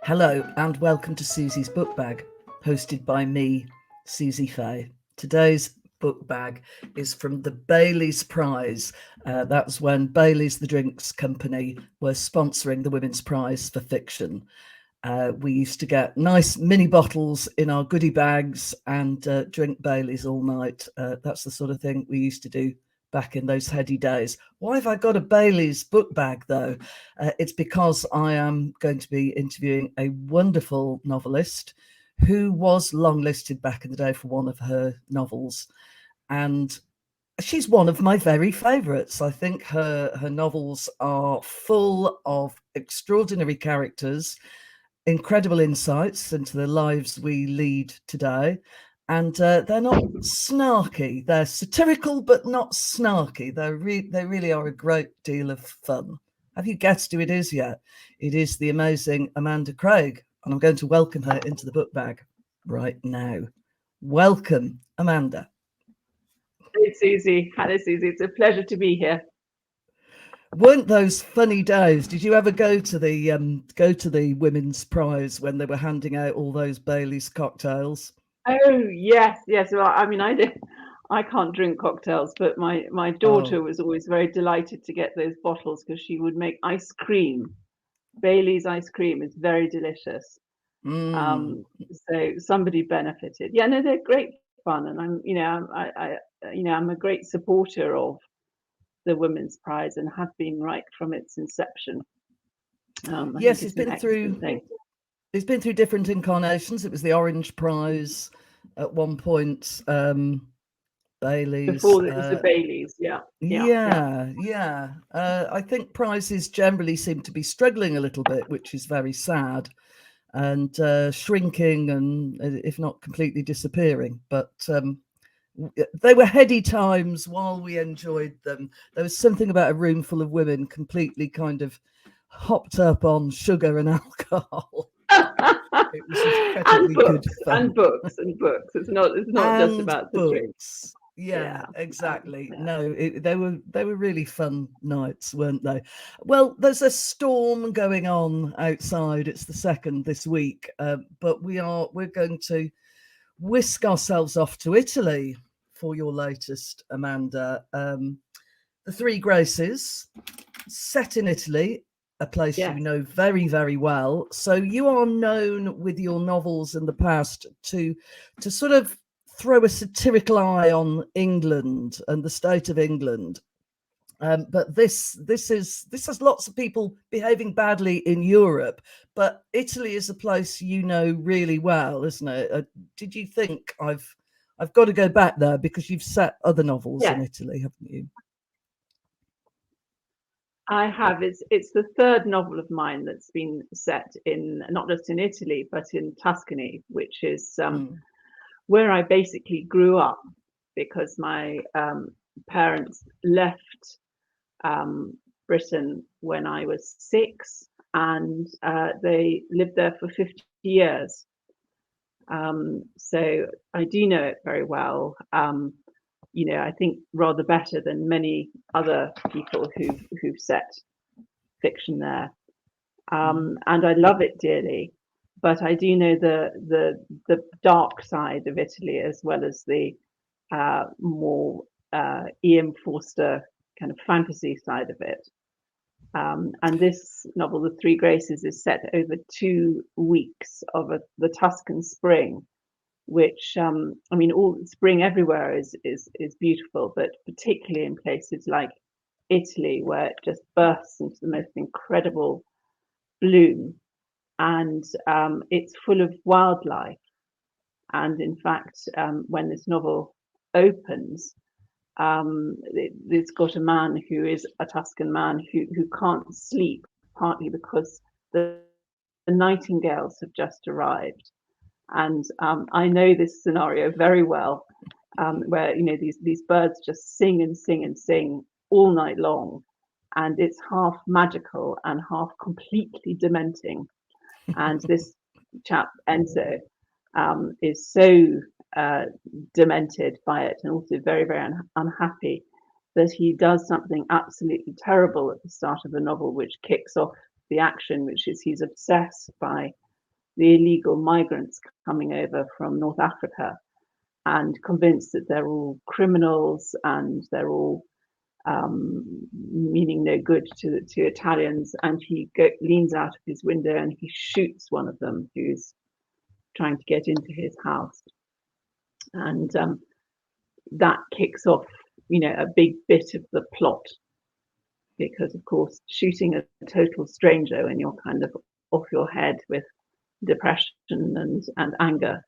Hello and welcome to Suzi's Book Bag, hosted by me, Suzi Fay. Today's book bag is from the Bailey's Prize. That's when Bailey's, the drinks company, were sponsoring the Women's Prize for fiction. We used to get nice mini bottles in our goodie bags and drink Bailey's all night. That's the sort of thing we used to do back in those heady days. Why have I got a Bailey's book bag though? It's because I am going to be interviewing a wonderful novelist who was longlisted back in the day for one of her novels. And she's one of my very favourites. I think her novels are full of extraordinary characters, incredible insights into the lives we lead today. And they're not snarky. They're satirical, but not snarky. They really are a great deal of fun. Have you guessed who it is yet? It is the amazing Amanda Craig, and I'm going to welcome her into the book bag right now. Welcome, Amanda. Hey, Suzi. Hello, Suzi. It's a pleasure to be here. Weren't those funny days? Did you ever go to the Women's Prize when they were handing out all those Bailey's cocktails? Oh, yes. Well, I mean, I can't drink cocktails, but my daughter was always very delighted to get those bottles because she would make ice cream. Bailey's ice cream is very delicious. So somebody benefited. Yeah, no, they're great fun, and I'm a great supporter of the Women's Prize and have been right from its inception. Yes, it's been through different incarnations. It was the Orange Prize at one point. Bailey's. Before it was the Baileys, yeah. I think prizes generally seem to be struggling a little bit, which is very sad, and shrinking, and if not completely disappearing. But they were heady times while we enjoyed them. There was something about a room full of women completely kind of hopped up on sugar and alcohol. It was incredibly good fun. And books. It's not just about the drinks. Yeah, exactly. No, they were really fun nights, weren't they? Well, there's a storm going on outside. It's the second this week, but we're going to whisk ourselves off to Italy for your latest, Amanda. The Three Graces, set in Italy, a place you know very, very well. So you are known with your novels in the past to sort of throw a satirical eye on England and the state of England. But this has lots of people behaving badly in Europe, but Italy is a place you know really well, isn't it? Did you think I've got to go back there because you've set other novels in Italy, haven't you? I have. It's the third novel of mine that's been set in not just in Italy but in Tuscany, which is where I basically grew up because my parents left Britain when I was 6, and they lived there for 50 years. So I do know it very well. I think rather better than many other people who've set fiction there. And I love it dearly. But I do know the dark side of Italy as well as the more E.M. Forster kind of fantasy side of it. And this novel, The Three Graces, is set over 2 weeks of the Tuscan spring, which all spring everywhere is beautiful, but particularly in places like Italy, where it just bursts into the most incredible bloom, and it's full of wildlife. And in fact, when this novel opens, it's got a man who is a Tuscan man who can't sleep, partly because the nightingales have just arrived. And I know this scenario very well, where these birds just sing and sing and sing all night long, and it's half magical and half completely dementing. And this chap Enzo is so demented by it, and also very, very unhappy, that he does something absolutely terrible at the start of the novel, which kicks off the action, which is he's obsessed by the illegal migrants coming over from North Africa, and convinced that they're all criminals and they're all meaning no good to Italians. And he leans out of his window and he shoots one of them who's trying to get into his house. And that kicks off, a big bit of the plot, because of course shooting a total stranger when you're kind of off your head with depression and anger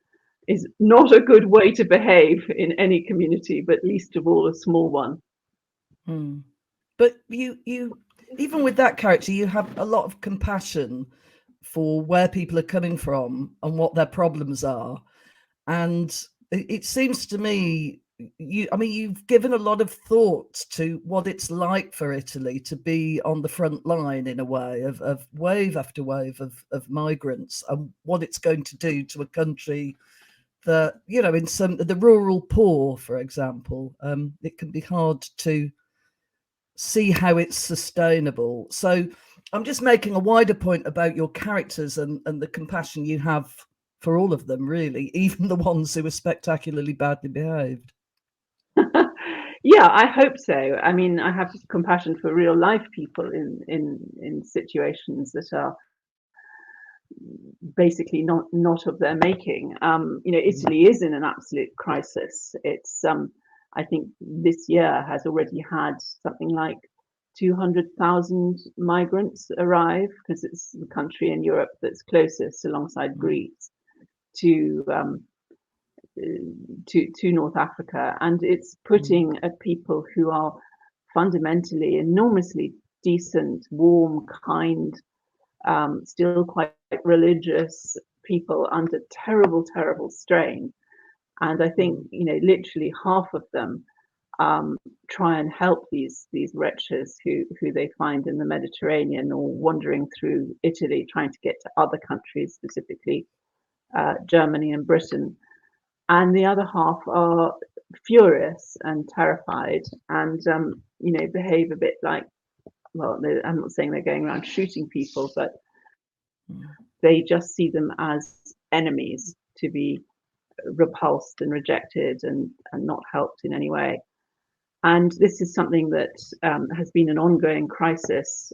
is not a good way to behave in any community, but least of all a small one. But you even with that character, you have a lot of compassion for where people are coming from and what their problems are. And it seems to me, you've given a lot of thought to what it's like for Italy to be on the front line in a way of wave after wave of migrants, and what it's going to do to a country that, in some the rural poor, for example, it can be hard to see how it's sustainable. So I'm just making a wider point about your characters and the compassion you have for all of them, really, even the ones who are spectacularly badly behaved. Yeah, I hope so. I mean, I have compassion for real life people in situations that are basically not of their making. Italy is in an absolute crisis. It's I think this year has already had something like 200,000 migrants arrive, because it's the country in Europe that's closest, alongside Greece, to North Africa, and it's putting people who are fundamentally enormously decent, warm, kind, still quite religious people under terrible strain. And I think literally half of them try and help these wretches who they find in the Mediterranean or wandering through Italy, trying to get to other countries, specifically Germany and Britain. And the other half are furious and terrified, and behave a bit like, well, I'm not saying they're going around shooting people, but they just see them as enemies to be repulsed and rejected and not helped in any way. And this is something that has been an ongoing crisis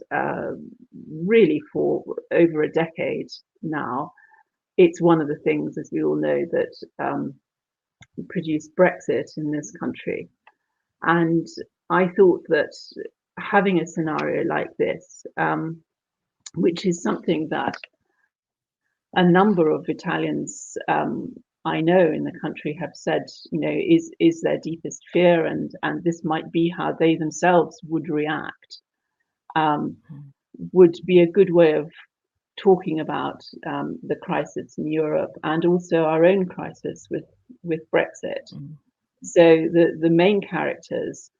really for over a decade now. It's one of the things, as we all know, that produced Brexit in this country. And I thought that having a scenario like this, which is something that a number of Italians I know in the country have said, is their deepest fear, and this might be how they themselves would react, would be a good way of talking about the crisis in Europe, and also our own crisis with Brexit. So the main characters,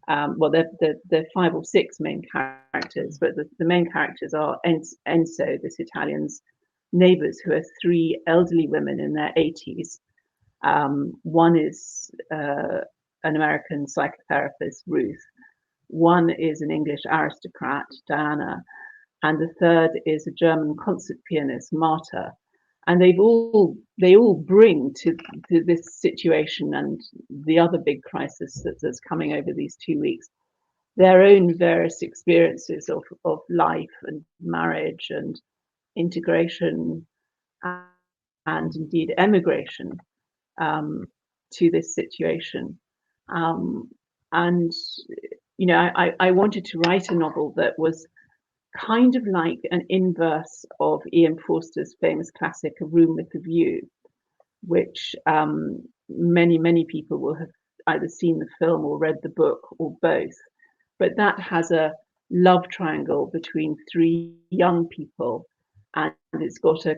well, there are 5 or 6 main characters, but the main characters are Enzo, this Italian's neighbours, who are 3 elderly women in their 80s. One is an American psychotherapist, Ruth. One is an English aristocrat, Diana, and the third is a German concert pianist, Marta. And they all bring to this situation and the other big crisis that's coming over these 2 weeks their own various experiences of life and marriage and integration and indeed emigration to this situation. And I wanted to write a novel that was kind of like an inverse of Ian Forster's famous classic, A Room with a View, which many people will have either seen the film or read the book or both. But that has a love triangle between 3 young people, and it's got a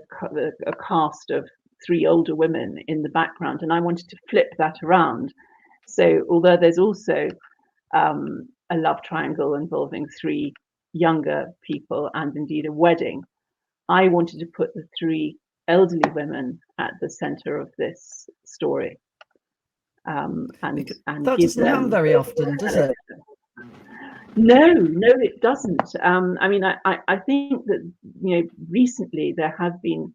cast of 3 older women in the background. And I wanted to flip that around. So although there's also a love triangle involving 3 younger people and indeed a wedding, I wanted to put the 3 elderly women at the center of this story. And that doesn't happen very often, does it? No, it doesn't. I mean, I think that recently there have been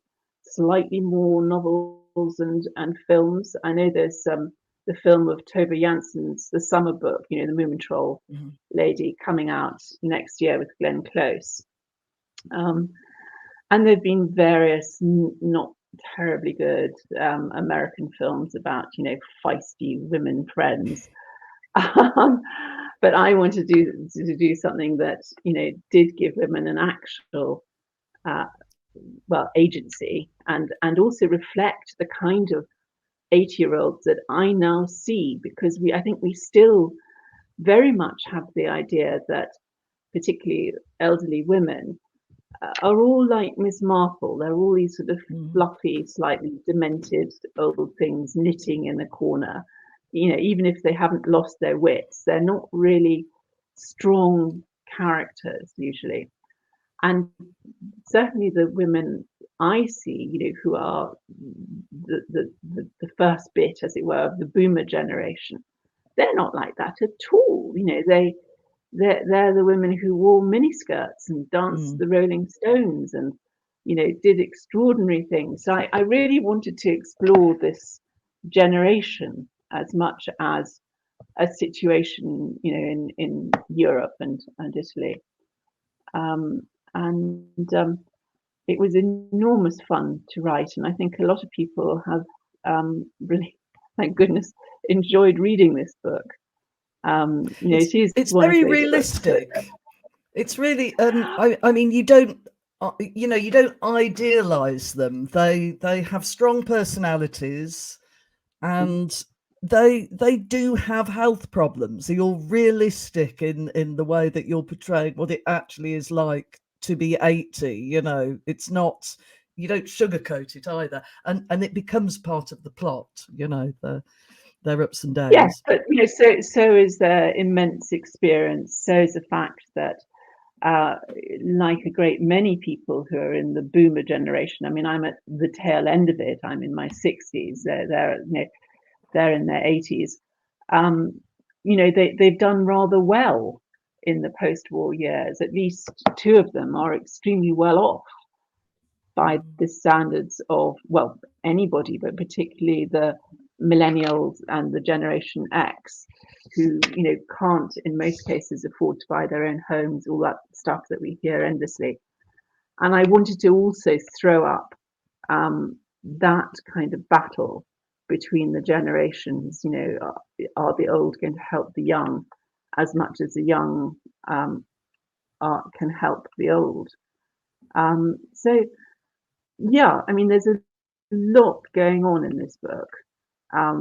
slightly more novels and films. I know there's the film of Tove Jansson's The Summer Book, the Moomin Troll lady, coming out next year with Glenn Close. And there've been various not terribly good American films about, feisty women friends. But I wanted to do something that, did give women an actual, agency, and also reflect the kind of 80-year-olds that I now see, because I think we still very much have the idea that particularly elderly women are all like Miss Marple. They're all these sort of fluffy, slightly demented old things knitting in a corner. Even if they haven't lost their wits, they're not really strong characters usually. And certainly the women I see, who are the first bit, as it were, of the boomer generation, they're not like that at all. They're the women who wore miniskirts and danced the Rolling Stones and, did extraordinary things. So I really wanted to explore this generation as much as a situation, in Europe and Italy. It was enormous fun to write. And I think a lot of people have really, thank goodness, enjoyed reading this book. It's very realistic. It's really, I mean, you don't idealize them. They have strong personalities, and they do have health problems. You're realistic in the way that you're portraying what it actually is like to be 80. It's not, you don't sugarcoat it either, and it becomes part of the plot. Their ups and downs. Yes, but so is their immense experience. So is the fact that, like a great many people who are in the boomer generation. I mean, I'm at the tail end of it. I'm in my 60s. They're in their 80s. They've done rather well in the post-war years. At least two of them are extremely well off by the standards of, anybody, but particularly the millennials and the Generation X, who can't in most cases afford to buy their own homes, all that stuff that we hear endlessly. And I wanted to also throw up that kind of battle between the generations. Are the old going to help the young as much as the young can help the old? So yeah, I mean, there's a lot going on in this book.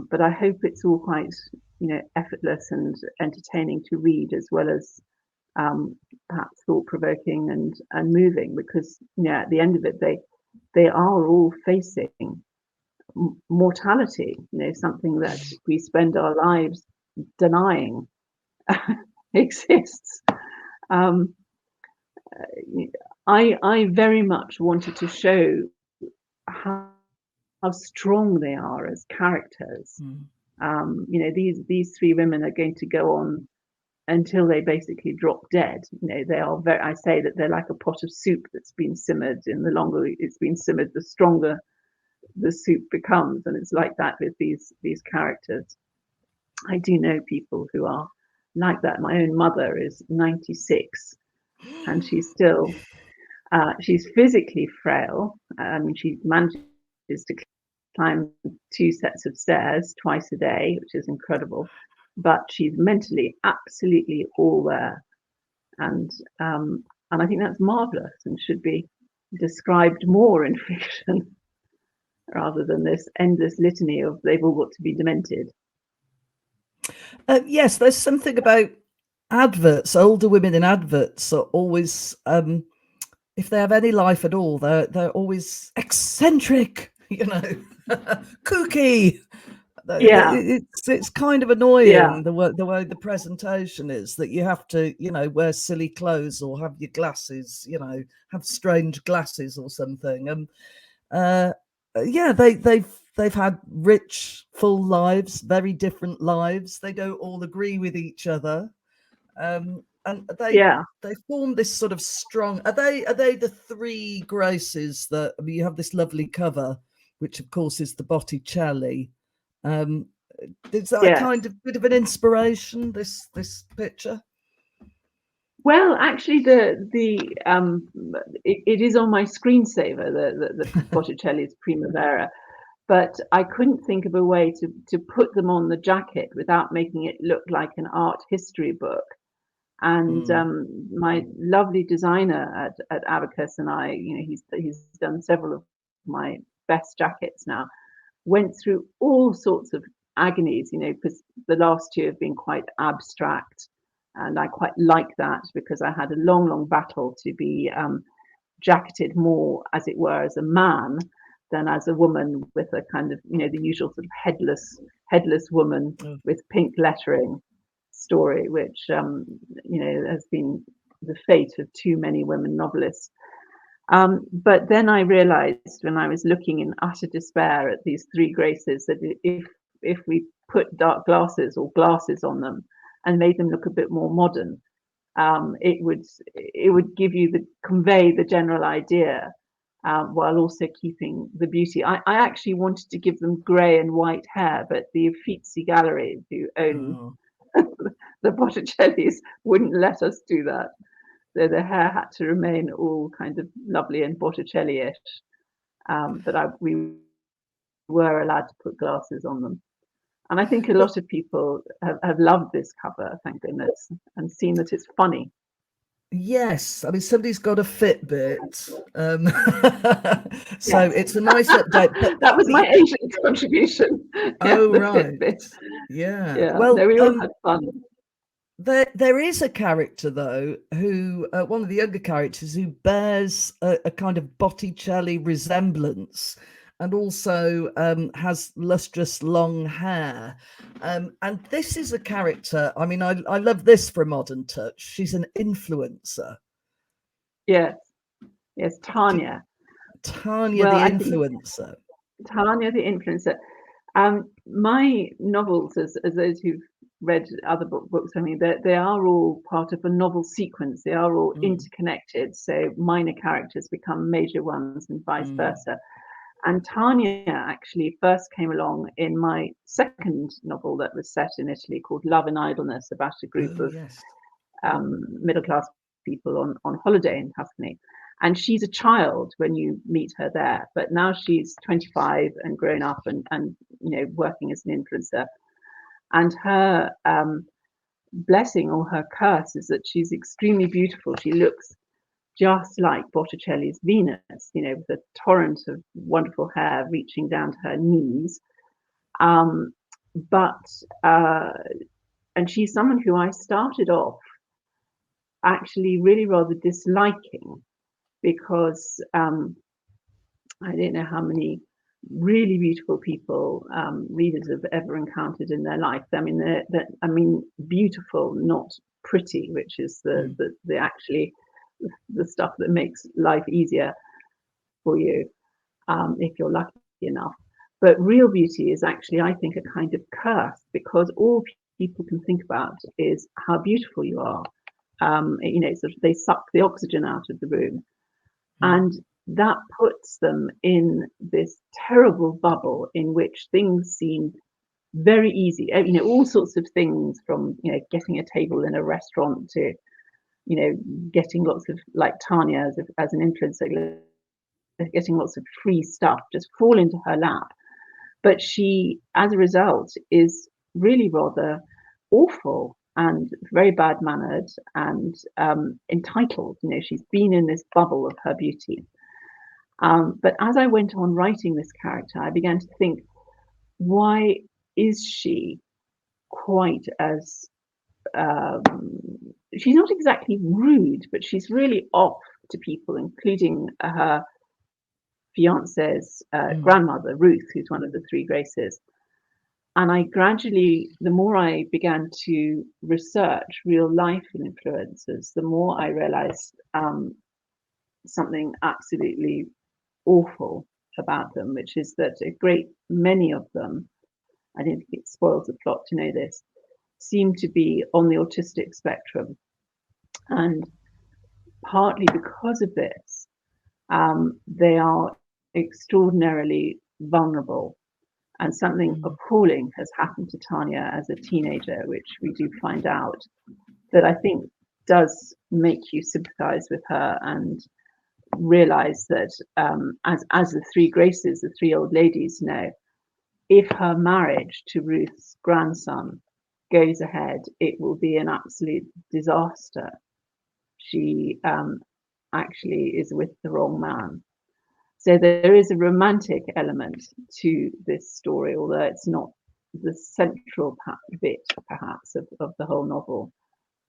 But I hope it's all quite, effortless and entertaining to read, as well as perhaps thought-provoking and moving, because at the end of it, they are all facing mortality. Something that we spend our lives denying exists. I very much wanted to show how strong they are as characters. These three women are going to go on until they basically drop dead. They are I say that they're like a pot of soup that's been simmered, and the longer it's been simmered, the stronger the soup becomes. And it's like that with these characters. I do know people who are like that. My own mother is 96, and she's still she's physically frail. She manages to climb 2 sets of stairs twice a day, which is incredible. But she's mentally absolutely all there, and I think that's marvelous and should be described more in fiction, rather than this endless litany of they've all got to be demented. Yes, there's something about adverts. Older women in adverts are always, if they have any life at all, they're always eccentric, kooky. Yeah, it's kind of annoying the way the presentation is, that you have to wear silly clothes or have your glasses, have strange glasses or something. They've had rich, full lives, very different lives. They don't all agree with each other. and Yeah. they form this sort of strong. Are they the three graces that, I mean, you have this lovely cover, which of course is the Botticelli. Is that a Yes. kind of bit of an inspiration, this picture? Well, actually, it is on my screensaver, the Botticelli's Primavera, but I couldn't think of a way to put them on the jacket without making it look like an art history book. And my lovely designer at Abacus and I, you know, he's done several of my best jackets now, went through all sorts of agonies, you know, because the last two have been quite abstract. And I quite like that because I had a long battle to be jacketed more, as it were, as a man than as a woman with a kind of, you know, the usual sort of headless woman with pink lettering story, which, you know, has been the fate of too many women novelists. But then I realized when I was looking in utter despair at these three graces that if we put dark glasses or glasses on them and made them look a bit more modern, it would convey the general idea while also keeping the beauty. I actually wanted to give them grey and white hair, but the Uffizi Gallery, who own the Botticellis, wouldn't let us do that. So the hair had to remain all kind of lovely and Botticelli-ish, but we were allowed to put glasses on them. And I think a lot of people have loved this cover, thank goodness, and seen that it's funny. Yes, I mean, somebody's got a Fitbit, so Yes. it's a nice update. But That was my Asian contribution. Oh, The right. Fitbit. Yeah. Yeah. Well, No, we all had fun. there is a character though who one of the younger characters who bears a kind of Botticelli resemblance, and also has lustrous long hair. And this is a character, I mean, I love this for a modern touch. She's an influencer. Yes. Yes, Tanya. Tanya Well, the I think influencer. Tanya the influencer. My novels, as those who've read other books, I mean, they are all part of a novel sequence. They are all interconnected. So minor characters become major ones and vice versa. And Tanya actually first came along in my second novel that was set in Italy called Love and Idleness, about a group of middle-class people on holiday in Tuscany. And she's a child when you meet her there, but now she's 25 and grown up and you know, working as an influencer. And her blessing or her curse is that she's extremely beautiful. She looks just like Botticelli's Venus, you know, with a torrent of wonderful hair reaching down to her knees. And she's someone who I started off actually really rather disliking, because I don't know how many really beautiful people readers have ever encountered in their life. I mean, beautiful, not pretty, which is the actually the stuff that makes life easier for you, if you're lucky enough. But real beauty is actually, I think, a kind of curse, because all people can think about is how beautiful you are. You know, sort of they suck the oxygen out of the room. And that puts them in this terrible bubble in which things seem very easy. You know, all sorts of things, from, you know, getting a table in a restaurant to, you know, getting lots of, like Tanya as an influencer, getting lots of free stuff just fall into her lap. But she, as a result, is really rather awful and very bad mannered and entitled. You know, she's been in this bubble of her beauty. But as I went on writing this character, I began to think, why is she quite as she's not exactly rude, but she's really off to people, including her fiance's grandmother, Ruth, who's one of the three graces. And I gradually, the more I began to research real life influencers, the more I realized something absolutely awful about them, which is that a great many of them, I don't think it spoils the plot to know this, seem to be on the autistic spectrum. And partly because of this, they are extraordinarily vulnerable. And something appalling has happened to Tanya as a teenager, which we do find out, that I think does make you sympathize with her and realize that, as the three Graces, the three old ladies know, if her marriage to Ruth's grandson goes ahead, it will be an absolute disaster. She actually is with the wrong man. So there is a romantic element to this story, although it's not the central bit, perhaps, of the whole novel,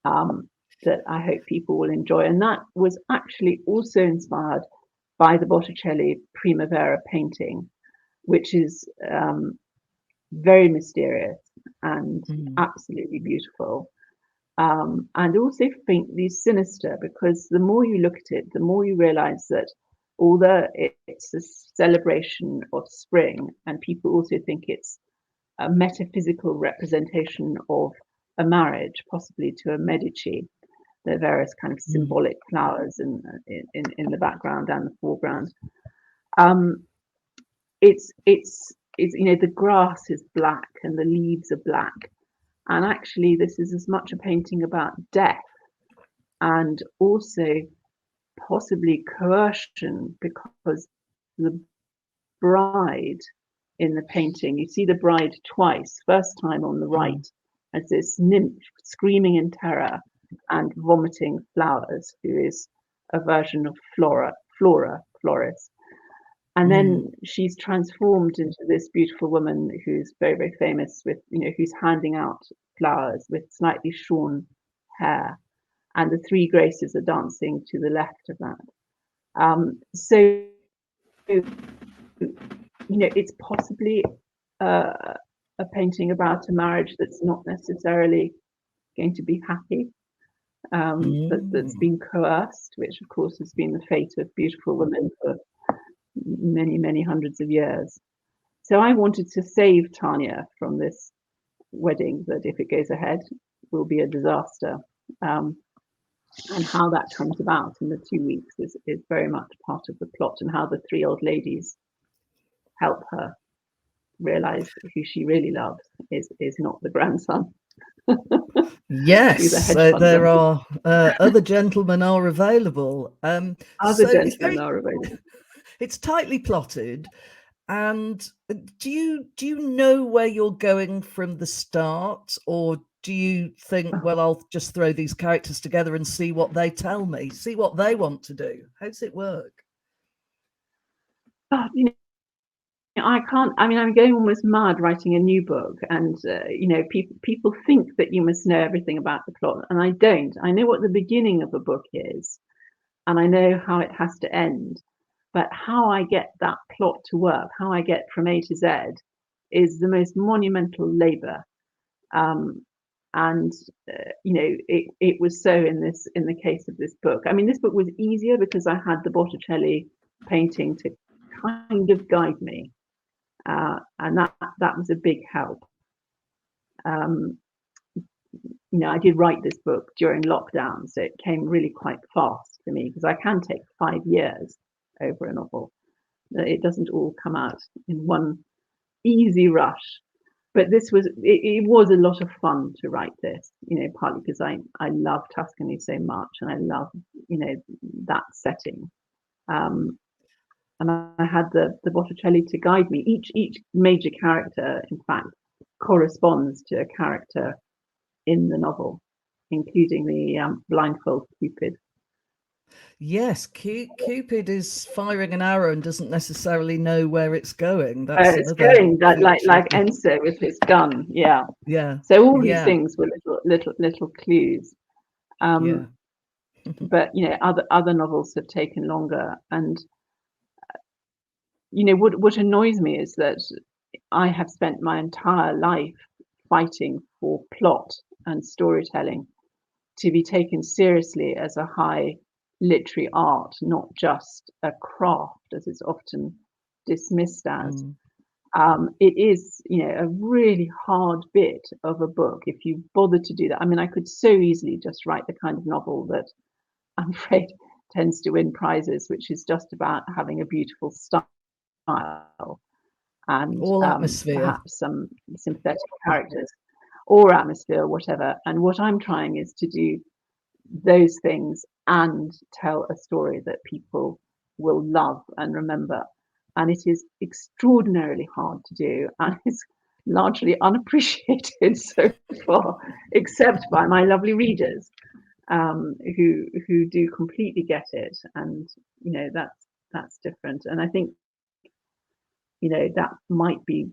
that I hope people will enjoy. And that was actually also inspired by the Botticelli Primavera painting, which is very mysterious and absolutely beautiful. And also faintly sinister, because the more you look at it, the more you realize that although it's a celebration of spring, and people also think it's a metaphysical representation of a marriage, possibly to a Medici, there are various kind of symbolic flowers in the background and the foreground. It's the grass is black and the leaves are black, and actually this is as much a painting about death and also possibly coercion, because the bride in the painting, you see the bride twice. First time on the right as this nymph screaming in terror and vomiting flowers, who is a version of Floris. And then she's transformed into this beautiful woman who's very, very famous with, who's handing out flowers with slightly shorn hair. And the three Graces are dancing to the left of that. So, it's possibly a painting about a marriage that's not necessarily going to be happy, that's been coerced, which of course has been the fate of beautiful women for many, many hundreds of years. So I wanted to save Tanya from this wedding that, if it goes ahead, will be a disaster. And how that comes about in the 2 weeks is very much part of the plot, and how the three old ladies help her realize who she really loves is not the grandson. Yes, so there are other gentlemen are available. Other gentlemen are available. It's tightly plotted. And do you know where you're going from the start, or do you think, well, I'll just throw these characters together and see what they tell me, see what they want to do? How does it work? I can't. I mean, I'm going almost mad writing a new book, and people think that you must know everything about the plot, and I don't. I know what the beginning of a book is, and I know how it has to end. But how I get that plot to work, how I get from A to Z, is the most monumental labor. It was so in the case of this book. I mean, this book was easier because I had the Botticelli painting to kind of guide me, and that was a big help. I did write this book during lockdown, so it came really quite fast for me, because I can take 5 years over a novel. It doesn't all come out in one easy rush. But it was a lot of fun to write this, partly because I love Tuscany so much, and I love, that setting. And I had the Botticelli to guide me. Each major character, in fact, corresponds to a character in the novel, including the blindfold Cupid. Yes, Cupid is firing an arrow and doesn't necessarily know where it's going. That's going like Enzo with his gun. Yeah. So all these things were little clues. But other novels have taken longer, and what annoys me is that I have spent my entire life fighting for plot and storytelling to be taken seriously as a high literary art, not just a craft as it's often dismissed as. It is, a really hard bit of a book if you bother to do that. I mean, I could so easily just write the kind of novel that I'm afraid tends to win prizes, which is just about having a beautiful style and All atmosphere. perhaps some sympathetic characters or atmosphere, whatever. And what I'm trying is to do those things and tell a story that people will love and remember. And it is extraordinarily hard to do, and is largely unappreciated so far, except by my lovely readers, who do completely get it. And that's different. And I think that might be,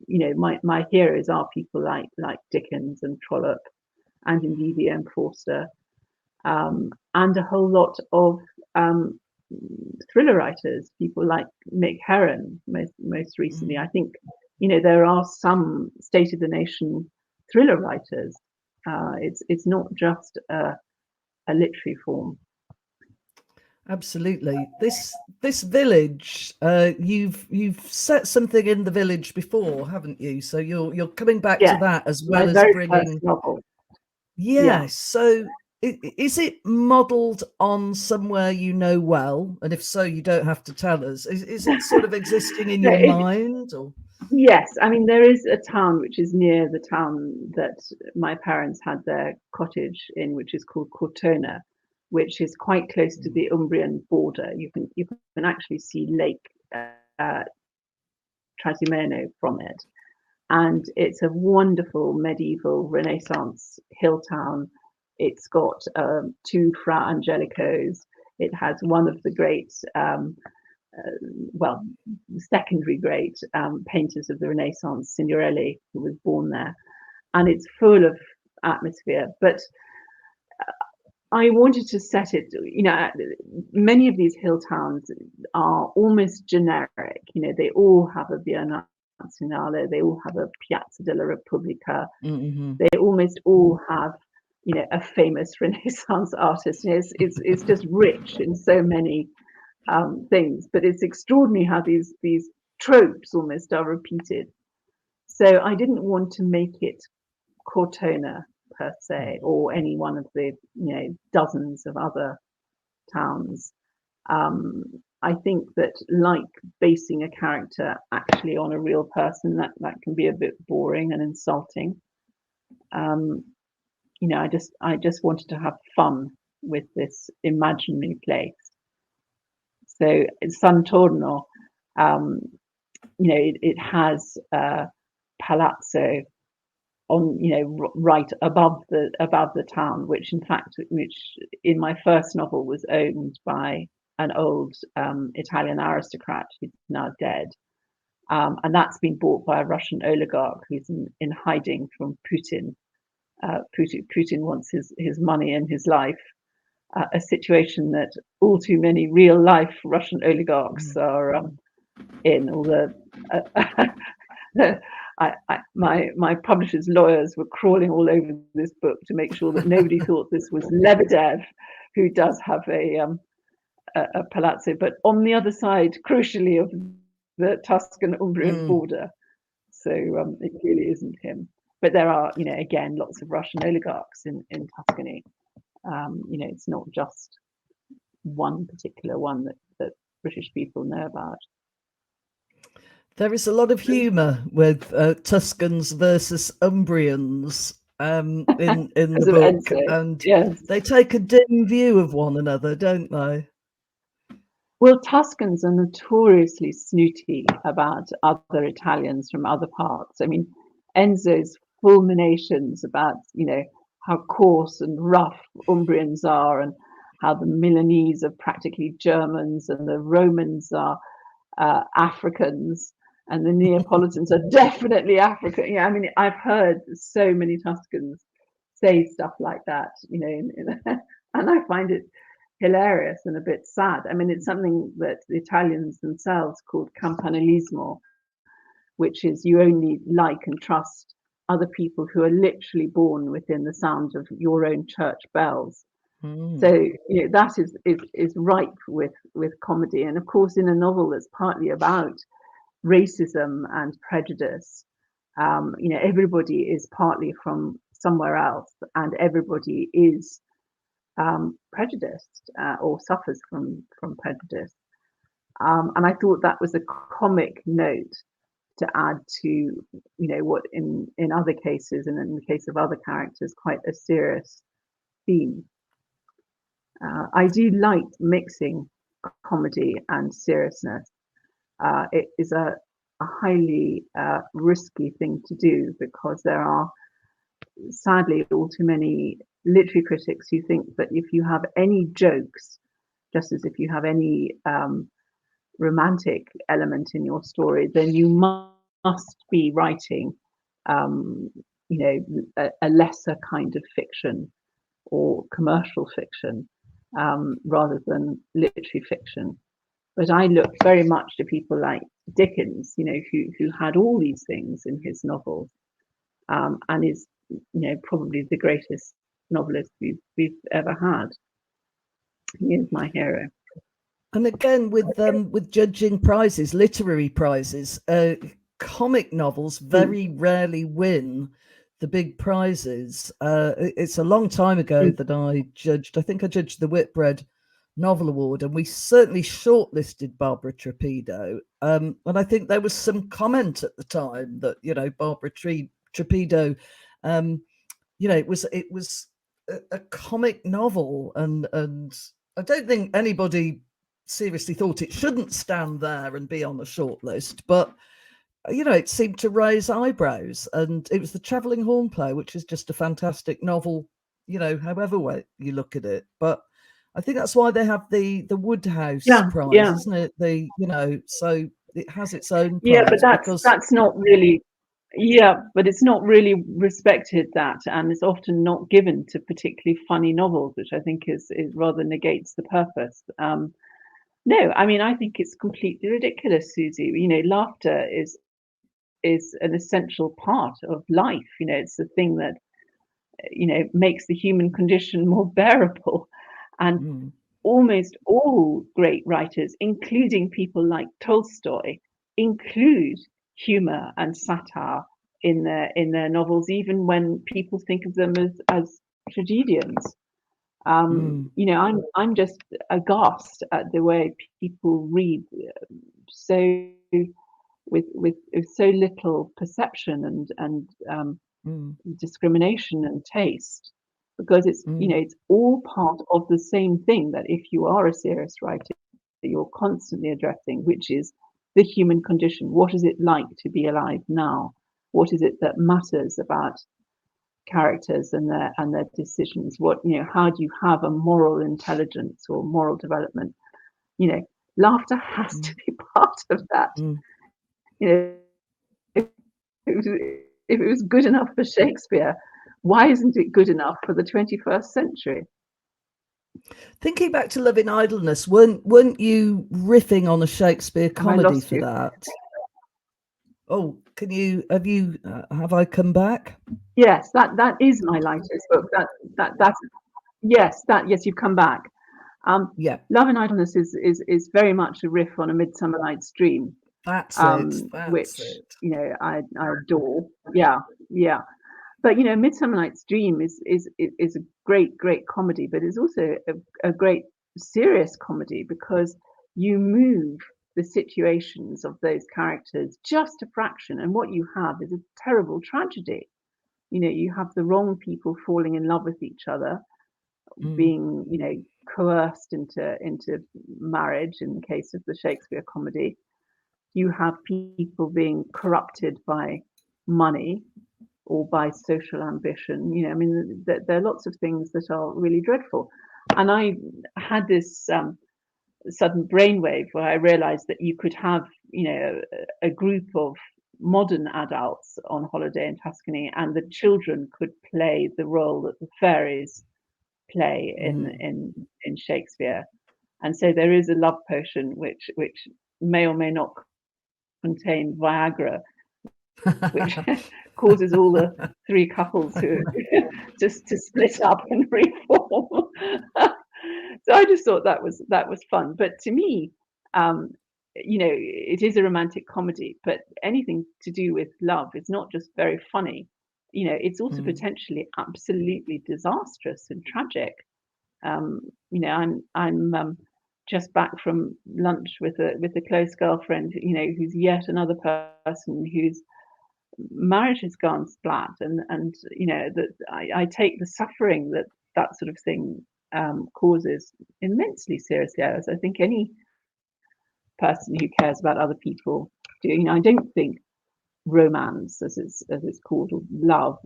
my heroes are people like Dickens and Trollope, and indeed E.M. Forster, and a whole lot of thriller writers, people like Mick Herron, most recently. I think there are some state of the nation thriller writers. It's not just a literary form. Absolutely. This village, you've set something in the village before, haven't you? So you're coming back to that as well as bringing. Novel. Yes. Yeah. So is it modelled on somewhere well? And if so, you don't have to tell us. Is it sort of existing in your mind? Or? Yes, I mean, there is a town which is near the town that my parents had their cottage in, which is called Cortona, which is quite close to the Umbrian border. You can actually see Lake Trasimeno from it, and it's a wonderful medieval Renaissance hill town. It's got 2 Fra Angelicos. It has one of the great, secondary great painters of the Renaissance, Signorelli, who was born there, and it's full of atmosphere. But I wanted to set it, many of these hill towns are almost generic. They all have a Via Nazionale, they all have a Piazza della Repubblica, they almost all have, a famous Renaissance artist. It's just rich in so many things, but it's extraordinary how these tropes almost are repeated. So I didn't want to make it Cortona per se, or any one of the dozens of other towns. I think that, like basing a character actually on a real person, that can be a bit boring and insulting. I just wanted to have fun with this imaginary place. So Santorno, it has a palazzo on, right above the town, which in my first novel was owned by an old Italian aristocrat who's now dead, and that's been bought by a Russian oligarch who's in hiding from Putin. Putin wants his money and his life. A situation that all too many real life Russian oligarchs are in. Although my publisher's lawyers were crawling all over this book to make sure that nobody thought this was Lebedev, who does have a palazzo, but on the other side, crucially, of the Tuscan-Umbrian border. So it clearly isn't him. But there are, again, lots of Russian oligarchs in Tuscany. It's not just one particular one that British people know about. There is a lot of humour with Tuscans versus Umbrians in the book, and yes, they take a dim view of one another, don't they? Well, Tuscans are notoriously snooty about other Italians from other parts. I mean, Enzo's fulminations about, how coarse and rough Umbrians are, and how the Milanese are practically Germans and the Romans are Africans, and the Neapolitans are definitely African. Yeah, I mean, I've heard so many Tuscans say stuff like that, and I find it hilarious and a bit sad. I mean, it's something that the Italians themselves called campanilismo, which is you only like and trust other people who are literally born within the sound of your own church bells. So that is ripe with comedy, and of course, in a novel that's partly about racism and prejudice. Everybody is partly from somewhere else, and everybody is prejudiced or suffers from prejudice. And I thought that was a comic note to add to, what in other cases, and in the case of other characters, quite a serious theme. I do like mixing comedy and seriousness. It is a highly risky thing to do, because there are sadly all too many literary critics who think that if you have any jokes, just as if you have any romantic element in your story, then you must be writing a lesser kind of fiction or commercial fiction rather than literary fiction. But I look very much to people like Dickens, who had all these things in his novels, and is, probably the greatest novelist we've ever had. He is my hero. And again, with judging prizes, literary prizes, comic novels very rarely win the big prizes. It's a long time ago that I judged. I think I judged the Whitbread Novel Award, and we certainly shortlisted Barbara Trapido. And I think there was some comment at the time that Barbara Trapido, it was a comic novel, and I don't think anybody seriously thought it shouldn't stand there and be on the shortlist, but it seemed to raise eyebrows. And it was The Travelling Hornplay, which is just a fantastic novel, however way you look at it. But I think that's why they have the Woodhouse prize, isn't it? So it has its own prize. Yeah, but that's not really. Yeah, but it's not really respected, that, and it's often not given to particularly funny novels, which I think is rather negates the purpose. No, I mean, I think it's completely ridiculous, Suzi. Laughter is an essential part of life. It's the thing that makes the human condition more bearable, and almost all great writers, including people like Tolstoy, include humor and satire in their novels, even when people think of them as tragedians. I'm just aghast at the way people read so with so little perception and discrimination and taste, because it's it's all part of the same thing that if you are a serious writer, you're constantly addressing, which is the human condition. What is it like to be alive now? What is it that matters about characters and their decisions? What how do you have a moral intelligence or moral development? Laughter has to be part of that. If it was good enough for Shakespeare, why isn't it good enough for the 21st century? Thinking back to Love in Idleness, weren't you riffing on a Shakespeare comedy for that? Oh, have I come back? Yes, that is my latest book. Yes, you've come back. Love in Idleness is very much a riff on A Midsummer Night's Dream. That's which I adore. Yeah. But Midsummer Night's Dream is a great comedy, but it's also a great serious comedy, because you move the situations of those characters just a fraction, and what you have is a terrible tragedy. You have the wrong people falling in love with each other, being coerced into marriage in the case of the Shakespeare comedy. You have people being corrupted by money or by social ambition. I mean, there are lots of things that are really dreadful. And I had this sudden brainwave where I realized that you could have, a group of modern adults on holiday in Tuscany, and the children could play the role that the fairies play in Shakespeare. And so there is a love potion which may or may not contain Viagra, which causes all the three couples to split up and reform. So I just thought that was fun. But to me, it is a romantic comedy, but anything to do with love is not just very funny. It's also potentially absolutely disastrous and tragic. I'm just back from lunch with a close girlfriend, who's yet another person whose marriage has gone splat, and that I take the suffering that sort of thing causes immensely seriously, as I think any person who cares about other people do. I don't think romance, as it's called, or love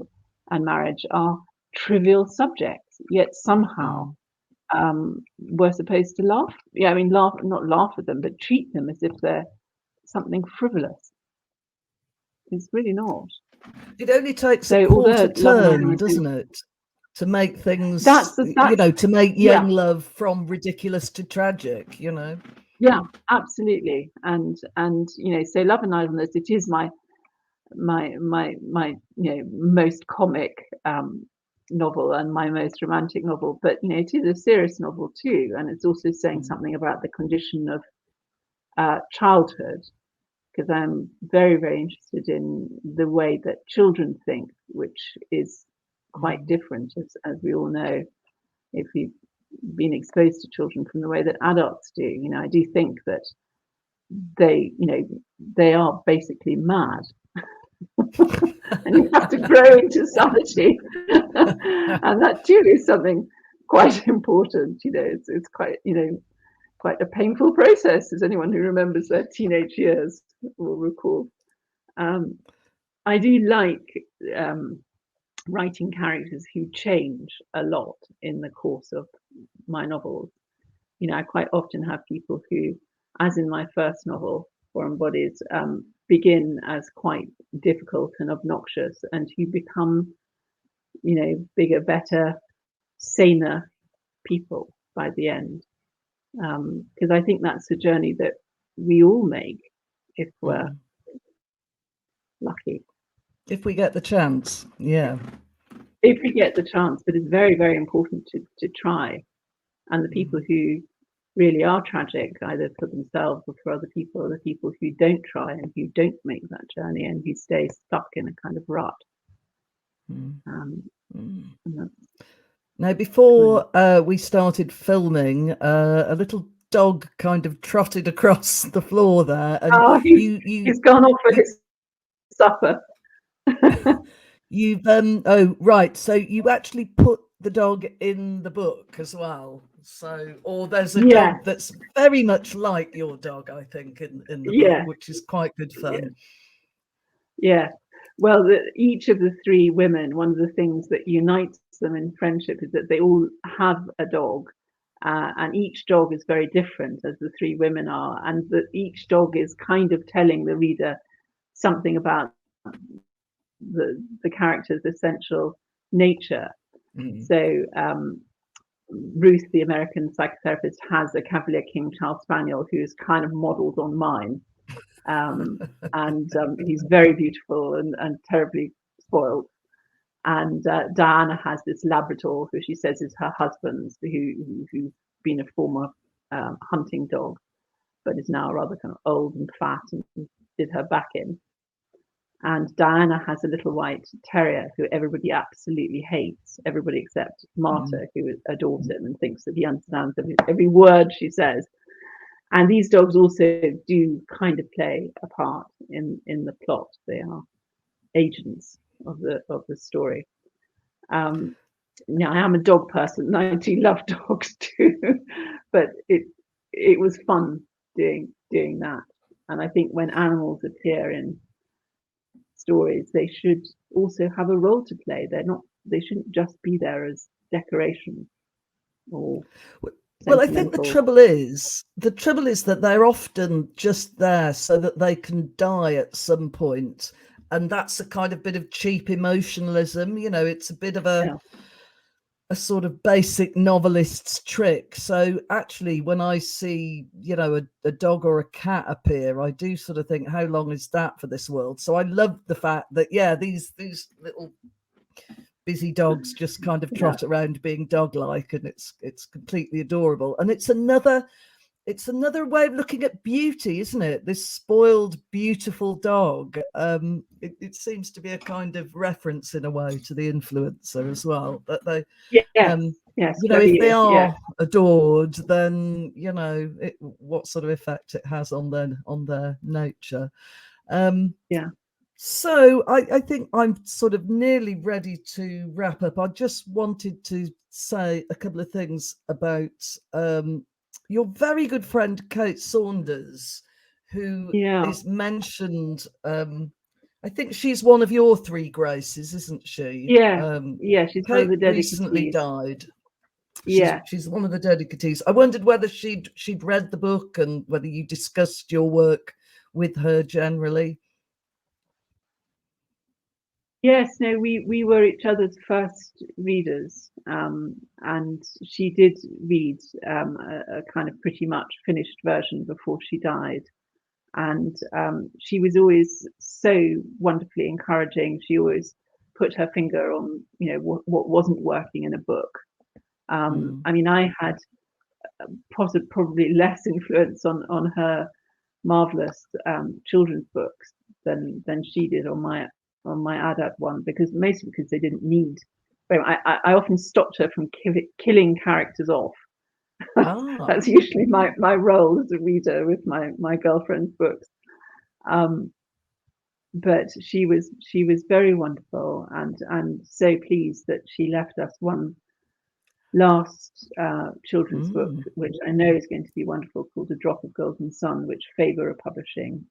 and marriage, are trivial subjects. Yet somehow we're supposed to laugh. Yeah, I mean, not laugh at them, but treat them as if they're something frivolous. It's really not. It only takes So, a quarter although Love and turn, Island doesn't it, to make things, that's to make yeah, young love from ridiculous to tragic, yeah, absolutely. And so Love and Island, it is my most comic novel and my most romantic novel, but it is a serious novel too, and it's also saying something about the condition of childhood, because I'm very, very interested in the way that children think, which is quite different, as we all know, if we've been exposed to children, from the way that adults do. I do think that they are basically mad. And you have to grow into sanity. And that too is something quite important. It's quite, quite a painful process, as anyone who remembers their teenage years will recall. I do like writing characters who change a lot in the course of my novels. I quite often have people who, as in my first novel, Foreign Bodies, begin as quite difficult and obnoxious, and who become, bigger, better, saner people by the end. Because I think that's a journey that we all make if we're lucky. If we get the chance, yeah. If we get the chance, but it's very, very important to try. And the people who really are tragic, either for themselves or for other people, are the people who don't try and who don't make that journey and who stay stuck in a kind of rut. Now, before we started filming, a little dog kind of trotted across the floor there, and he's gone off for his supper. You've oh right, so you actually put the dog in the book as well. So, or there's a dog that's very much like your dog, I think, in the book, which is quite good fun. Yeah. Well, each of the three women, one of the things that unites them in friendship is that they all have a dog, and each dog is very different, as the three women are, and that each dog is kind of telling the reader something about the character's essential nature. So Ruth, the American psychotherapist, has a Cavalier King Charles Spaniel who is kind of modelled on mine. And he's very beautiful and terribly spoiled. And Diana has this Labrador who she says is her husband's, who's been a former hunting dog, but is now rather kind of old and fat and did her back in. And Diana has a little white terrier who everybody absolutely hates, everybody except Marta, who adores him and thinks that he understands every word she says. And these dogs also do kind of play a part in the plot. They are agents of the story. Now, I am a dog person, and I do love dogs too. But it was fun doing that. And I think when animals appear in stories, they should also have a role to play. They shouldn't just be there as decoration or. Well, I think the trouble is that they're often just there so that they can die at some point, and that's a kind of bit of cheap emotionalism. It's a bit of a sort of basic novelist's trick. So actually, when I see a dog or a cat appear, I do sort of think, how long is that for this world? So I love the fact that these little busy dogs just kind of trot around being dog-like, and it's completely adorable. And it's another it's another way of looking at beauty, isn't it? This spoiled, beautiful dog. It seems to be a kind of reference in a way to the influencer as well. That they, Yes, yes, you know, very if they is, are yeah. adored, then you know what sort of effect it has on their nature. Yeah. So I think I'm sort of nearly ready to wrap up. I just wanted to say a couple of things about your very good friend Kate Saunders, who Yeah. is mentioned. I think she's one of your three graces, isn't she? Yeah. Yeah. She's one of Kate the recently dedicatees. died. Yeah. She's one of the dedicatees. I wondered whether she'd read the book and whether you discussed your work with her generally. Yes, no, we were each other's first readers, and she did read a kind of pretty much finished version before she died. And she was always so wonderfully encouraging. She always put her finger on, you know, what wasn't working in a book. I mean, I had probably less influence on her marvelous children's books than she did on my adult one, because mostly because they didn't need. I often stopped her from killing characters off. Ah. That's usually my role as a reader with my girlfriend's books. But she was very wonderful, and so pleased that she left us one last children's book, which I know is going to be wonderful, called A Drop of Golden Sun, which Faber are publishing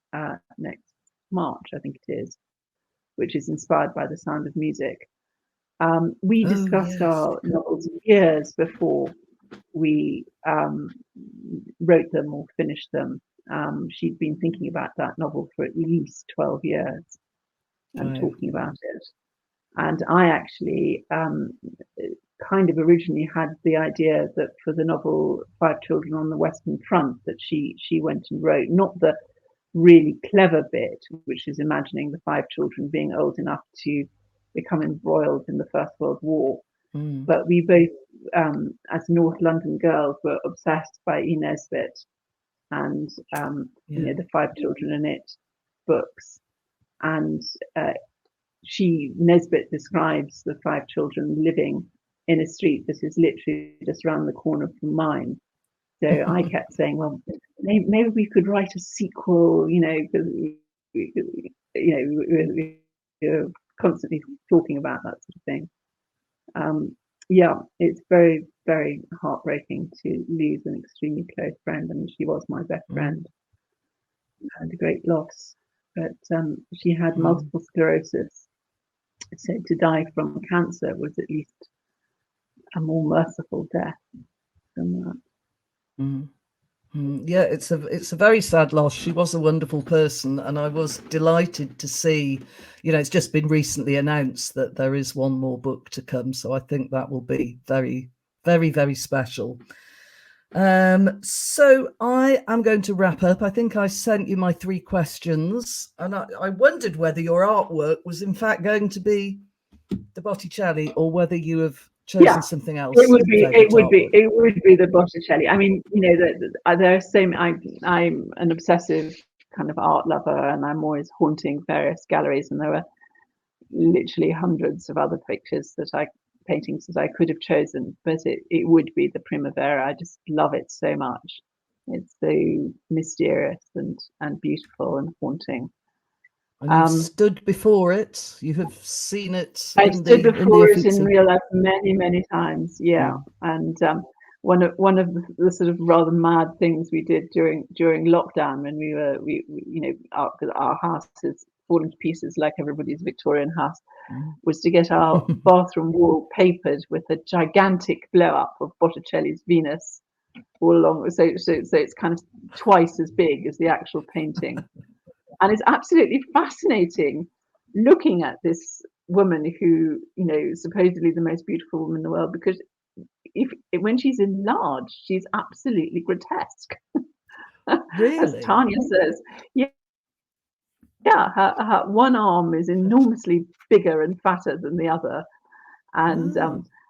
next March, I think it is, which is inspired by The Sound of Music. We discussed Yes. our novels years before we wrote them or finished them. She'd been thinking about that novel for at least 12 years and talking about it. And I actually kind of originally had the idea that for the novel Five Children on the Western Front that she went and wrote, not the really clever bit, which is imagining the five children being old enough to become embroiled in the First World War. But we both, as North London girls, were obsessed by E. Nesbit and you know, the Five Children in It books. And Nesbit describes the five children living in a street that is literally just around the corner from mine. So I kept saying, well, maybe we could write a sequel, you know, because we're constantly talking about that sort of thing. Yeah, it's very, very heartbreaking to lose an extremely close friend. I mean, she was my best friend, and a great loss. But she had multiple sclerosis, so to die from cancer was at least a more merciful death than that. Yeah, it's a very sad loss. She was a wonderful person, and I was delighted to see, you know, it's just been recently announced that there is one more book to come. So I think that will be very, very, very special. So I am going to wrap up. I think I sent you my three questions, and I wondered whether your artwork was in fact going to be the Botticelli or whether you have chosen something else. It would be the Botticelli. I mean, you know, there's so I'm an obsessive kind of art lover, and I'm always haunting various galleries, and there were literally hundreds of other paintings that I could have chosen, but it would be the Primavera. I just love it so much. It's so mysterious and beautiful and haunting. And you've stood before it. You have seen it. I've stood before it in real life many, many times. Yeah, and one of the sort of rather mad things we did during lockdown, when we you know, our house is fallen to pieces like everybody's Victorian house, was to get our bathroom wall papered with a gigantic blow up of Botticelli's Venus all along. So it's kind of twice as big as the actual painting. And it's absolutely fascinating looking at this woman who, you know, supposedly the most beautiful woman in the world, because when she's enlarged, she's absolutely grotesque. Really? As Tanya says, her one arm is enormously bigger and fatter than the other, and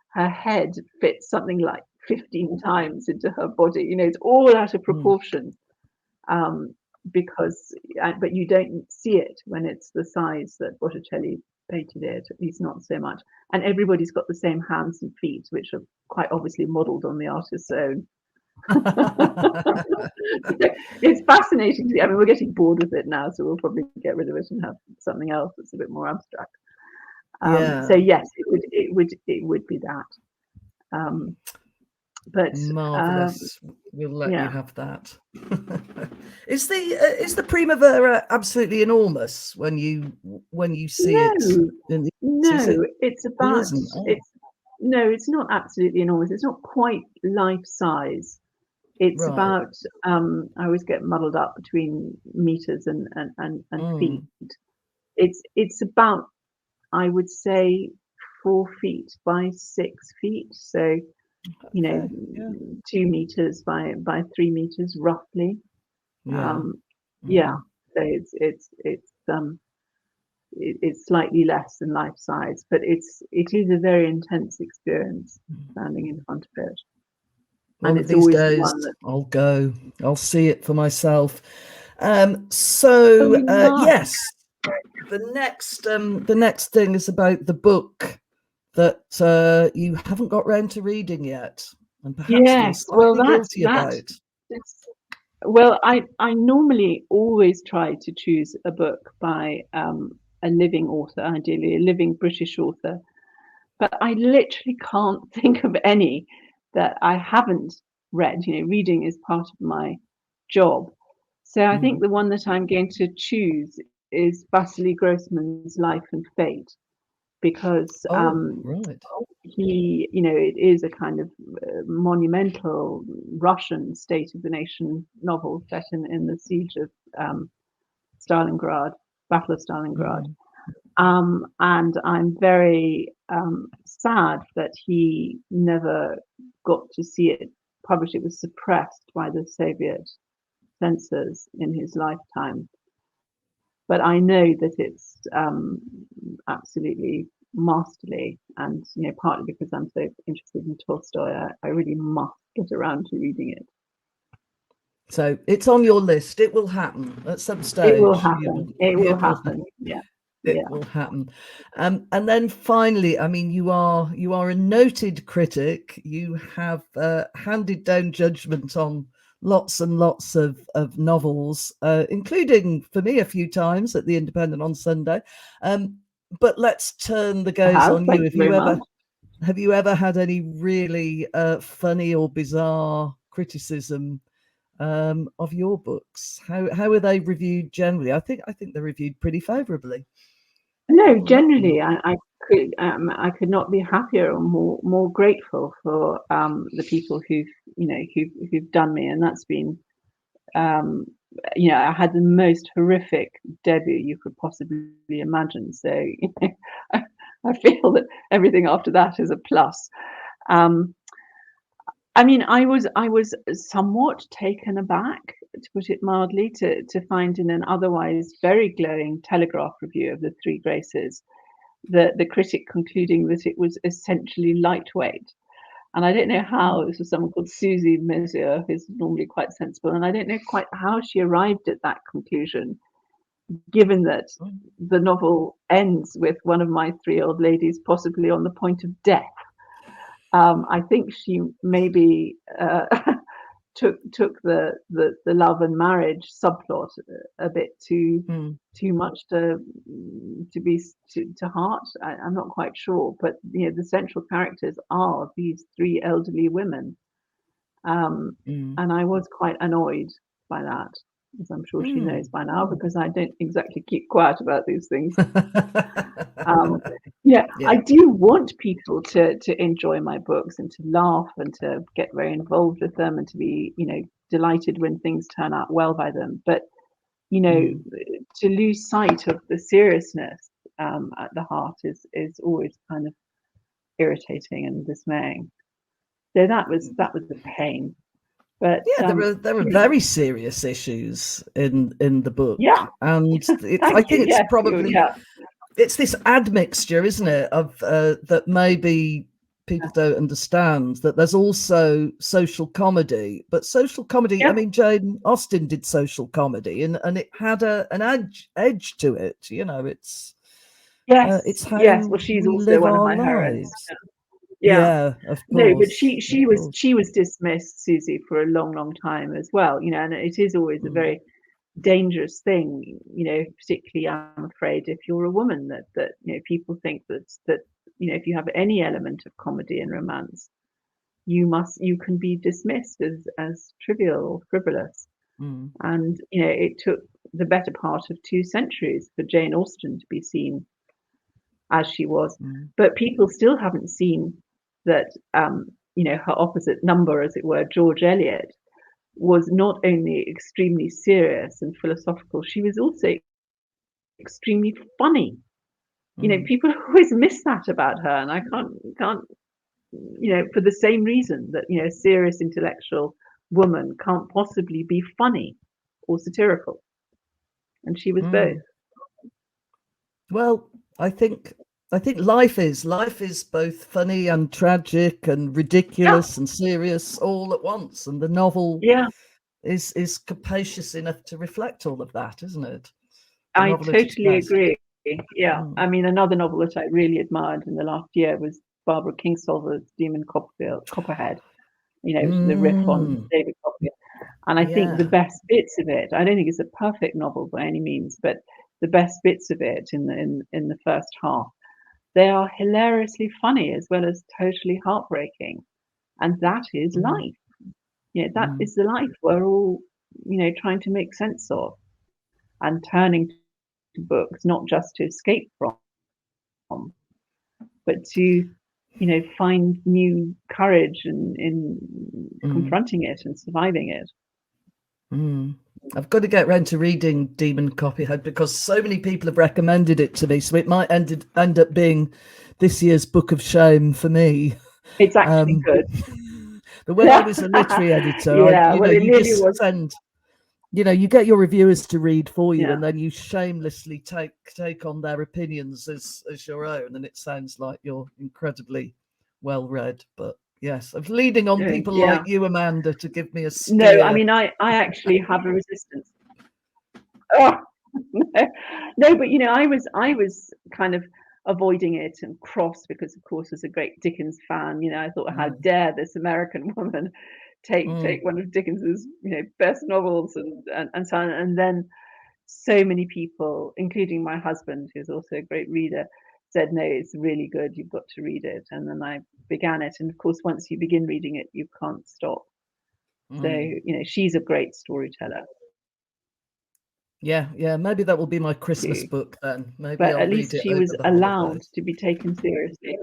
her head fits something like 15 times into her body. You know, it's all out of proportion, because, but you don't see it when it's the size that Botticelli painted it, at least not so much. And everybody's got the same hands and feet, which are quite obviously modelled on the artist's own. It's fascinating to see. I mean, we're getting bored with it now, so we'll probably get rid of it and have something else that's a bit more abstract. So yes, it would be that. But marvelous. We'll let you have that. Is the Primavera absolutely enormous when you see it? No, it's about it's not absolutely enormous. It's not quite life size. It's about I always get muddled up between meters and feet. It's about, I would say, 4 feet by 6 feet. So, you know, 2 meters by 3 meters roughly. So it's slightly less than life size, but it is a very intense experience standing in front of it. One of these days, I'll go. I'll see it for myself. Yes, the next thing is about the book that you haven't got round to reading yet, and perhaps guilty about. Well, I normally always try to choose a book by a living author, ideally a living British author, but I literally can't think of any that I haven't read. You know, reading is part of my job. So I think the one that I'm going to choose is Vasily Grossman's Life and Fate, because he, you know, it is a kind of monumental Russian State of the Nation novel set in the siege of Stalingrad, Battle of Stalingrad. And I'm very sad that he never got to see it published. It was suppressed by the Soviet censors in his lifetime. But I know that it's absolutely masterly, and you know, partly because I'm so interested in Tolstoy, I really must get around to reading it. So it's on your list. It will happen at some stage. It will happen. It will happen. Yeah. It will happen. And then finally, I mean, you are a noted critic. You have handed down judgment on lots and lots of novels, including for me a few times at the Independent on Sunday. But let's turn the gaze on you. Have you ever had any really funny or bizarre criticism of your books? How are they reviewed generally? I think they're reviewed pretty favourably. No, generally, I could not be happier or more grateful for the people who've done me, and that's been, you know, I had the most horrific debut you could possibly imagine. So you know, I feel that everything after that is a plus. I mean, I was somewhat taken aback, to put it mildly, to find in an otherwise very glowing Telegraph review of The Three Graces, the critic concluding that it was essentially lightweight. And I don't know how, this was someone called Suzi, who's normally quite sensible, and I don't know quite how she arrived at that conclusion, given that the novel ends with one of my 3 old ladies possibly on the point of death. I think she maybe took the love and marriage subplot a bit too much to heart. I'm not quite sure, but you know, the central characters are these 3 elderly women, and I was quite annoyed by that, as I'm sure she knows by now, because I don't exactly keep quiet about these things. I do want people to enjoy my books and to laugh and to get very involved with them and to be, you know, delighted when things turn out well by them. But, you know, to lose sight of the seriousness at the heart is always kind of irritating and dismaying. So that was a pain. But there are very serious issues in the book. Yeah, and I think it's probably it's this admixture, isn't it, of that maybe people don't understand that there's also social comedy, but social comedy, I mean, Jane Austen did social comedy, and it had an edge to it. You know, it's how Well, she's we also live one of our my heroines. lives. Yeah. Yeah, of No, but course. she was dismissed, Suzi, for a long time as well. You know, and it is always a very dangerous thing. You know, particularly, I'm afraid, if you're a woman, that you know, people think that you know, if you have any element of comedy and romance, you can be dismissed as trivial or frivolous. And you know, it took the better part of 2 centuries for Jane Austen to be seen as she was, but people still haven't seen that you know, her opposite number, as it were, George Eliot, was not only extremely serious and philosophical, she was also extremely funny. You know, people always miss that about her, and I can't you know, for the same reason that, you know, a serious intellectual woman can't possibly be funny or satirical, and she was both. Well, I think life is both funny and tragic and ridiculous and serious all at once, and the novel is capacious enough to reflect all of that, isn't it? I totally agree. I mean, another novel that I really admired in the last year was Barbara Kingsolver's Demon Copperhead. You know, the riff on David Copperfield. And I think the best bits of it, I don't think it's a perfect novel by any means, but the best bits of it in the first half, they are hilariously funny as well as totally heartbreaking. And that is life. You know, that is the life we're all, you know, trying to make sense of, and turning to books not just to escape from, but to, you know, find new courage in confronting it and surviving it. I've got to get round to reading Demon Copperhead because so many people have recommended it to me, so it might end up being this year's book of shame for me. It's actually good. But when I was a literary editor, you just send, you know, you get your reviewers to read for you, and then you shamelessly take on their opinions as your own, and it sounds like you're incredibly well read. But yes, I'm leading on people like you, Amanda, to give me a steer. No, I mean, I actually have a resistance. Oh, no, but you know, I was kind of avoiding it and cross because, of course, as a great Dickens fan, you know, I thought, how dare this American woman take one of Dickens's, you know, best novels and so on. And then so many people, including my husband, who's also a great reader, said, no, it's really good, you've got to read it. And then I began it, and of course, once you begin reading it, you can't stop. So, you know, she's a great storyteller. Yeah, maybe that will be my Christmas book then. Maybe but I'll at least read it she was over the allowed holidays. to be taken seriously.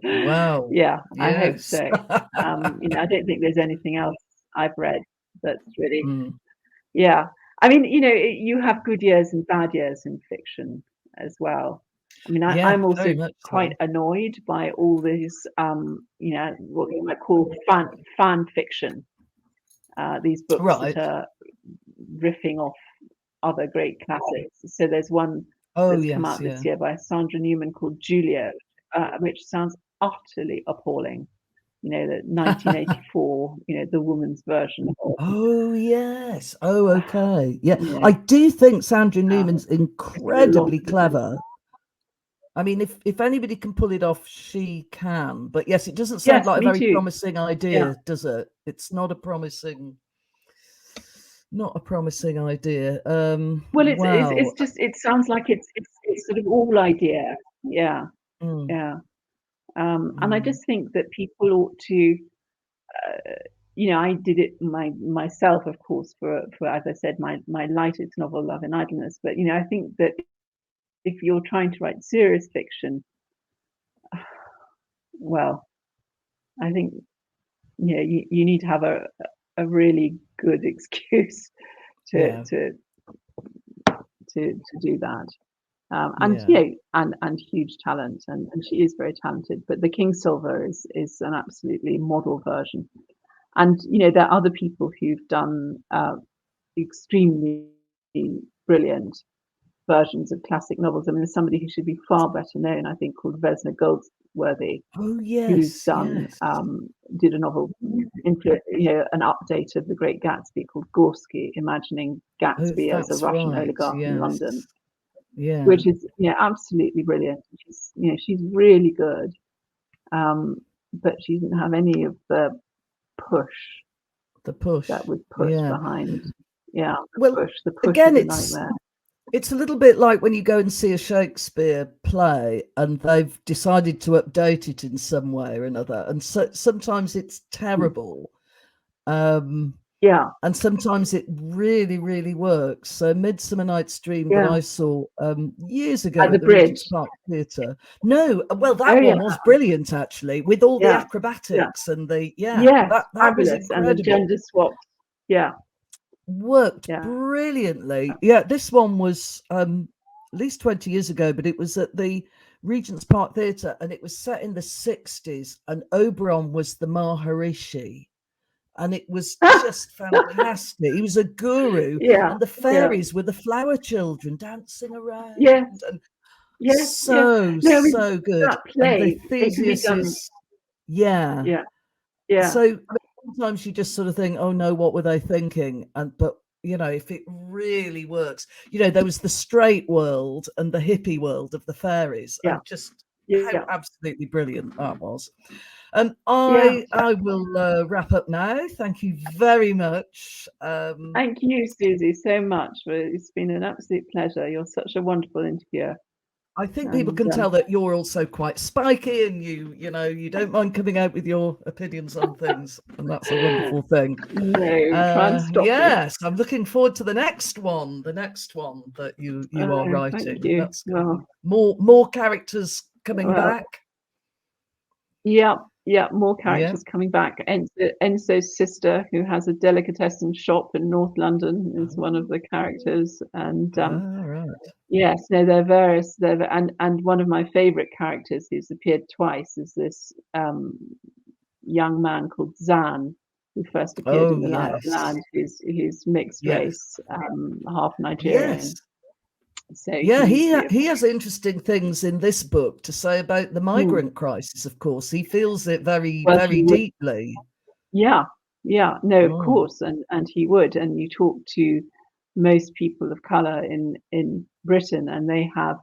Wow. Yeah, Yes. I hope so. You know, I don't think there's anything else I've read that's really, yeah. I mean, you know, you have good years and bad years in fiction as well. I mean, I'm also quite annoyed by all these, you know, what you might call fan fiction. These books that are riffing off other great classics. So there's one that's come out this year by Sandra Newman called Julia, which sounds utterly appalling. You know, the 1984, you know, the woman's version of. Oh yes. Oh okay. Yeah, I do think Sandra Newman's incredibly clever. I mean, if anybody can pull it off, she can. But yes, it doesn't sound like a very promising idea, does it? It's not a promising idea. Well, it's just, it sounds like it's sort of all idea. Yeah. And I just think that people ought to, you know, I did it myself, of course, for as I said, my lightest novel, Love and Idleness. But you know, I think that if you're trying to write serious fiction, well, I think, you know, you need to have a really good excuse to do that. And you know, and huge talent, and she is very talented. But the Kingsolver is an absolutely model version. And you know, there are other people who've done extremely brilliant versions of classic novels. I mean, there's somebody who should be far better known, I think, called Vesna Goldsworthy, Oh who's yes, done yes. did a novel, an update of The Great Gatsby called Gorsky, imagining Oh, Gatsby as a that's Russian right. oligarch in Yes. London, Yeah. which is absolutely brilliant. She's really good, but she didn't have any of the push that was put behind. Yeah, the push again, is a nightmare. It's a little bit like when you go and see a Shakespeare play and they've decided to update it in some way or another, and so sometimes it's terrible. And sometimes it really, really works. So Midsummer Night's Dream that I saw years ago at the Regent's Park Theatre. No, well, that one was brilliant actually, with all the acrobatics and the that fabulous, was incredible. and the gender swaps. Worked brilliantly. Yeah, this one was at least 20 years ago, but it was at the Regent's Park Theatre, and it was set in the 60s, and Oberon was the Maharishi. And it was just fantastic. He was a guru, and the fairies were the flower children dancing around. And so good. Play, and the Theseus is, So sometimes you just sort of think, oh no, what were they thinking? But if it really works, there was the straight world and the hippie world of the fairies, and just how absolutely brilliant that was. I will wrap up now. Thank you very much. Thank you, Suzi, so much. It's been an absolute pleasure. You're such a wonderful interviewer. I think people can tell that you're also quite spiky, and you don't mind coming out with your opinions on things, and that's a wonderful thing. No, try and stop yes, I'm looking forward to the next one that you are writing. Thank you. That's more characters coming back. More characters coming back. Enzo's sister, who has a delicatessen shop in North London, is one of the characters. And right. Yes, no, there are various. And one of my favourite characters who's appeared twice is this young man called Zan, who first appeared in The Light of Land, who's mixed race, half Nigerian. Yes. So he has interesting things in this book to say about the migrant crisis. Of course, he feels it very deeply. Of course, and he would. And you talk to most people of color in Britain, and they have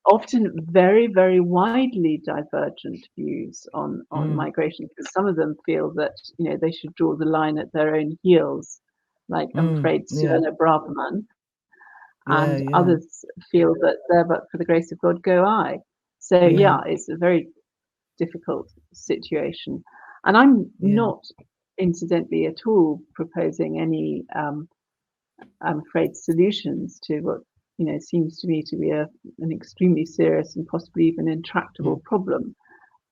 often very, very widely divergent views on migration, because some of them feel that they should draw the line at their own heels, like I'm afraid Suella Braverman. And others feel that there, but for the grace of God, go I. So it's a very difficult situation, and I'm not, incidentally, at all proposing any, I'm afraid, solutions to what seems to me to be an extremely serious and possibly even intractable problem.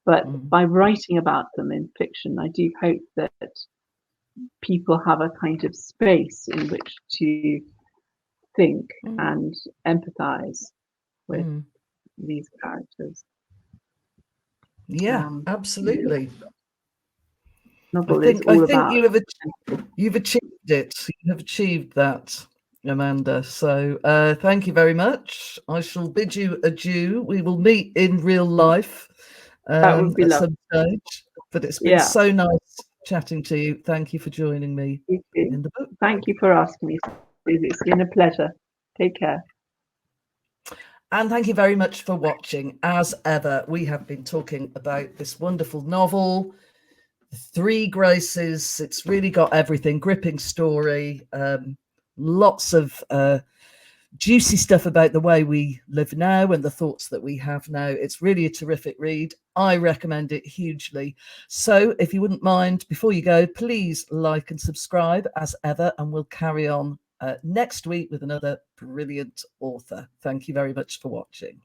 But by writing about them in fiction, I do hope that people have a kind of space in which to think and empathize with these characters. Absolutely. I think you've achieved it. You have achieved that, Amanda. So thank you very much. I shall bid you adieu. We will meet in real life that would be at lovely. some stage. But it's been so nice chatting to you. Thank you for joining me in the book. Thank you for asking me. It's been a pleasure. Take care. And thank you very much for watching. As ever, we have been talking about this wonderful novel, The Three Graces. It's really got everything. Gripping story, lots of juicy stuff about the way we live now and the thoughts that we have now. It's really a terrific read. I recommend it hugely. So if you wouldn't mind, before you go, please like and subscribe as ever, and we'll carry on next week with another brilliant author. Thank you very much for watching.